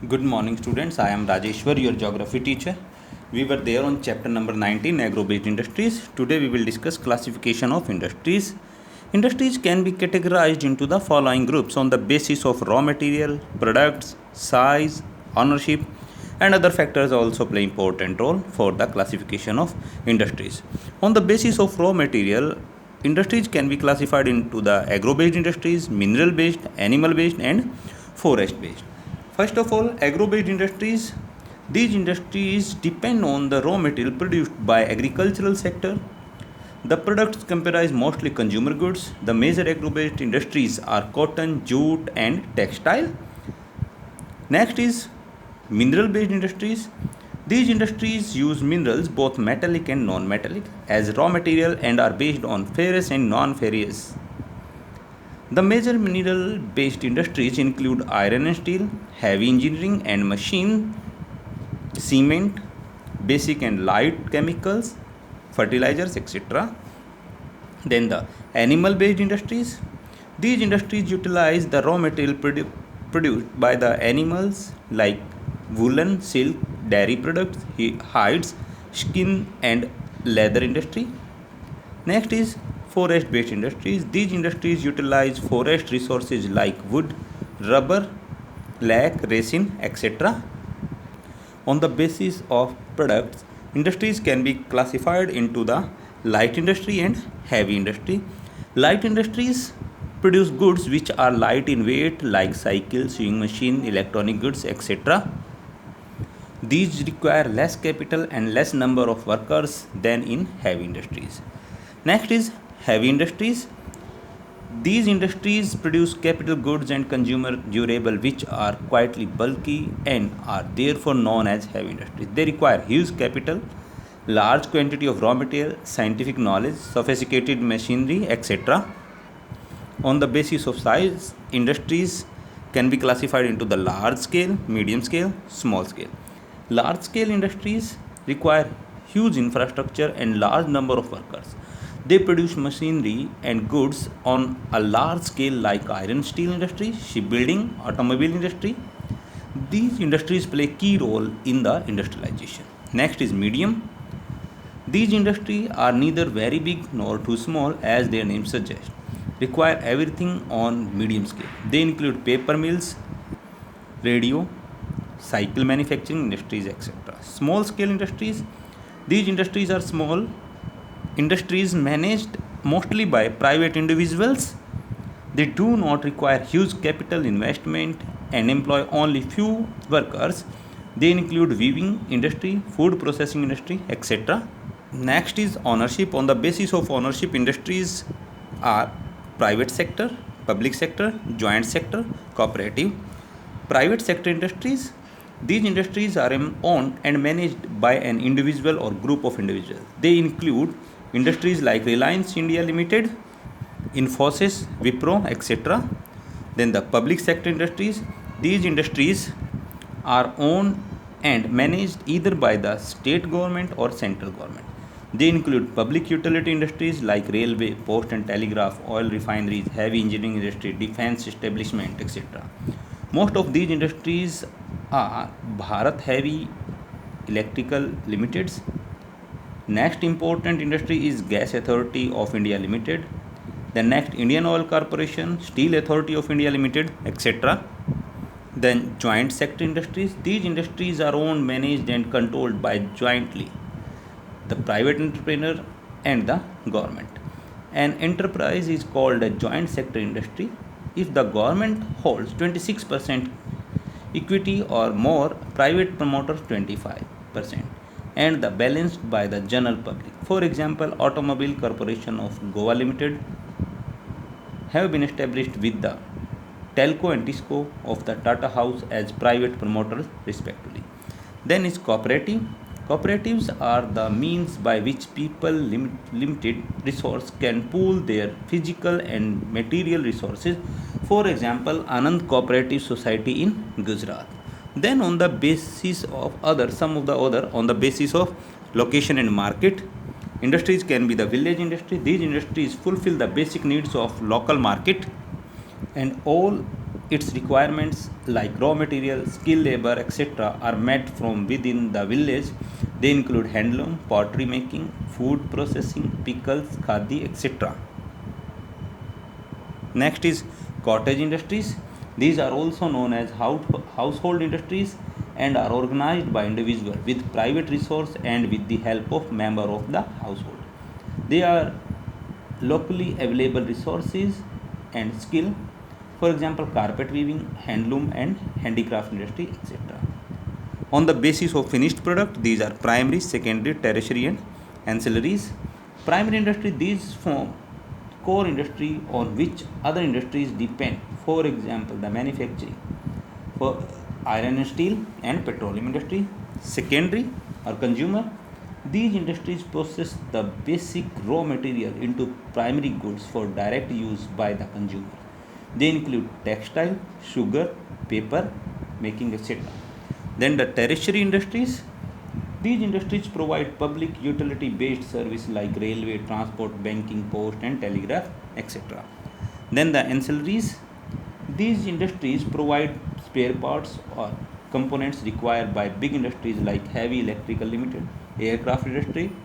Good morning, students. I am Rajeshwar, your geography teacher. We were there on chapter number 19, agro-based industries. Today we will discuss classification of industries. Industries can be categorized into the following groups on the basis of raw material, products, size, ownership, and other factors also play important role for the classification of industries. On the basis of raw material, industries can be classified into the agro-based industries, mineral-based, animal-based, and forest-based. First of all, agro-based industries. These industries depend on the raw material produced by agricultural sector. The products comprise mostly consumer goods. The major agro-based industries are cotton, jute, and textile. Next is mineral-based industries. These industries use minerals, both metallic and non-metallic, as raw material and are based on ferrous and non-ferrous. The major mineral based industries include iron and steel, heavy engineering and machine, cement, basic and light chemicals, fertilizers, etc. Then the animal based industries. These industries utilize the raw material produced by the animals like woolen, silk, dairy products, hides, skin, and leather industry. Next is forest based industries. These industries utilize forest resources like wood, rubber, lac, resin, etc. On the basis of products, industries can be classified into the light industry and heavy industry. Light industries produce goods which are light in weight like cycle, sewing machine, electronic goods, etc. These require less capital and less number of workers than in heavy industries. Next is heavy industries. These industries produce capital goods and consumer durable which are quietly bulky and are therefore known as heavy industries. They require huge capital, large quantity of raw material, scientific knowledge, sophisticated machinery, etc. On the basis of size, industries can be classified into the large scale, medium scale, small scale. Large scale industries require huge infrastructure and large number of workers. They produce machinery and goods on a large scale like iron steel industry, shipbuilding, automobile industry. These industries play key role in the industrialization. Next is medium. These industries are neither very big nor too small as their name suggests. Require everything on medium scale. They include paper mills, radio, cycle manufacturing industries, etc. Small scale industries. These industries are small industries managed mostly by private individuals. They do not require huge capital investment and employ only few workers. They include weaving industry, food processing industry, etc. Next is ownership. On the basis of ownership, industries are private sector, public sector, joint sector, cooperative. Private sector industries. These industries are owned and managed by an individual or group of individuals. They include industries like Reliance India Limited, Infosys, Wipro, etc. Then the public sector industries. These industries are owned and managed either by the state government or central government. They include public utility industries like railway, post and telegraph, oil refineries, heavy engineering industry, defense establishment, etc. Most of these industries are Bharat Heavy Electrical Limiteds. Next important industry is Gas Authority of India Limited. The next Indian Oil Corporation, Steel Authority of India Limited, etc. Then joint sector industries. These industries are owned, managed and controlled by jointly the private entrepreneur and the government. An enterprise is called a joint sector industry if the government holds 26% equity or more, private promoters 25%, and the balance by the general public. For example, Automobile Corporation of Goa Limited have been established with the Telco and Tisco of the Tata House as private promoters respectively. Then is cooperative. Cooperatives are the means by which people limited resource can pool their physical and material resources. For example, Anand Cooperative Society in Gujarat. Then on the basis of some of the other on the basis of location and market, industries can be the village industry. These industries fulfill the basic needs of local market, and all its requirements like raw material, skilled labor, etc., are met from within the village. They include handloom, pottery making, food processing, pickles, khadi, etc. Next is cottage industries. These are also known as household industries and are organized by individual with private resource and with the help of member of the household. They are locally available resources and skill, for example carpet weaving, handloom and handicraft industry, etc. On the basis of finished product, these are primary, secondary, tertiary and ancillaries. Primary industry, these form core industry on which other industries depend, for example the manufacturing for iron and steel and petroleum industry. Secondary or consumer, these industries process the basic raw material into primary goods for direct use by the consumer. They include textile, sugar, paper making, etc. Then the tertiary industries, these industries provide public utility based service like railway, transport, banking, post and telegraph, etc. Then the ancillaries, these industries provide spare parts or components required by big industries like heavy electrical limited, aircraft industry,